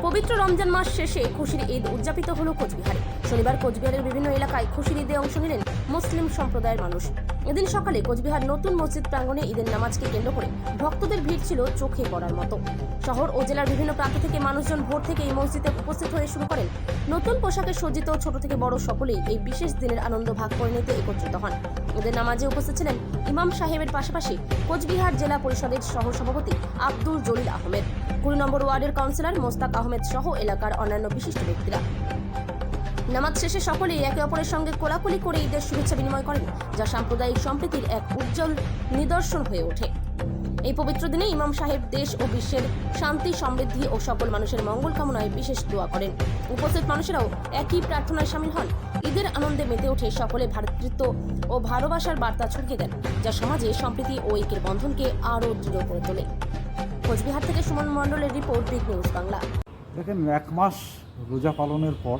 পবিত্র রমজান মাস শেষে খুশির ঈদ উদযাপিত হলো কোচবিহারে। শনিবার কোচবিহারের বিভিন্ন এলাকায় খুশির ঈদে অংশ নিলেন মুসলিম সম্প্রদায়ের মানুষ। এদিন সকালে কোচবিহার নতুন মসজিদ প্রাঙ্গণে ঈদের নামাজকে কেন্দ্র করে ভক্তদের ভিড় ছিল চোখে পড়ার মতো। শহর ও জেলার বিভিন্ন প্রান্ত থেকে মানুষজন ভোর থেকে এই মসজিদে উপস্থিত হয়ে শুরু করেন। নতুন পোশাকে সজ্জিত ছোট থেকে বড় সকলেই এই বিশেষ দিনের আনন্দ ভাগ করে নিতে একত্রিত হন। ঈদের নামাজে উপস্থিত ছিলেন ইমাম সাহেবের পাশাপাশি কোচবিহার জেলা পরিষদের সহ সভাপতি আব্দুল জলিল আহমেদ, ২০ নম্বর ওয়ার্ডের কাউন্সিলর মোস্তাক আহমেদ সহ এলাকার অন্যান্য বিশিষ্ট ব্যক্তিরা। নামাজ শেষে সকলেই একে অপরের সঙ্গে কোলাকুলি করে ঈদের শুভেচ্ছা বিনিময় করেন, যা সাম্প্রদায়িক সম্প্রীতির এক উজ্জ্বল নিদর্শন হয়ে ওঠে। এই পবিত্র দিনে ইমাম সাহেব দেশ ও বিশ্বের শান্তি, সমৃদ্ধি ও সকল মানুষের মঙ্গল কামনায় বিশেষ দোয়া করেন। উপস্থিত মানুষেরাও একই প্রার্থনায় সামিল হন। ঈদের আনন্দে মেতে ওঠে সকলে ভ্রাতৃত্ব ও ভালোবাসার বার্তা ছড়িয়ে দেন, যা সমাজে সম্প্রীতি ও ঐক্যের বন্ধনকে আরও দৃঢ় করে তোলে। কোচবিহার থেকে সুমন মণ্ডলের রিপোর্ট, বিগ নিউজ বাংলা। দেখেন, এক মাস রোজা পালনের পর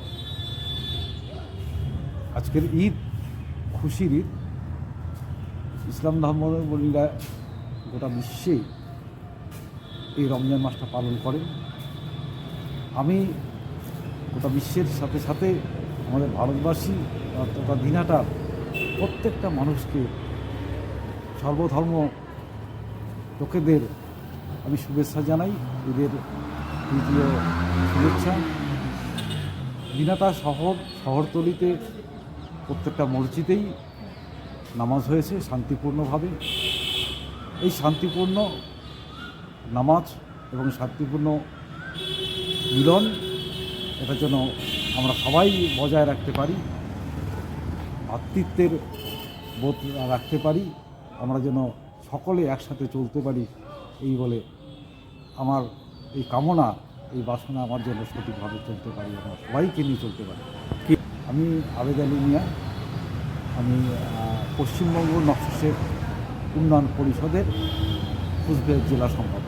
আজকের ঈদ, খুশির ঈদ। ইসলাম ধর্মাবলম্বীরা গোটা বিশ্বে এই রমজান মাসটা পালন করেন। আমি গোটা বিশ্বের সাথে সাথে আমাদের ভারতবাসী তথা দিনাটার প্রত্যেকটা মানুষকে, সর্বধর্ম লোকেদের আমি শুভেচ্ছা জানাই, ঈদের দ্বিতীয় শুভেচ্ছা। দিনাটা শহরতলিতে প্রত্যেকটা মসজিদেই নামাজ হয়েছে শান্তিপূর্ণভাবে। এই শান্তিপূর্ণ নামাজ এবং শান্তিপূর্ণ মিলন, এটা যেন আমরা সবাই বজায় রাখতে পারি, ভ্রাতৃত্বের বোধ রাখতে পারি, আমরা যেন সকলে একসাথে চলতে পারি, এই বলে আমার এই কামনা, এই বাসনা আমার যেন সঠিকভাবে চলতে পারি, আমরা সবাইকে নিয়ে চলতে পারি। আমি আবেদ আলী মিয়া, আমি পশ্চিমবঙ্গ নকশা উন্নয়ন পরিষদের কোচবিহার জেলা সম্পাদক।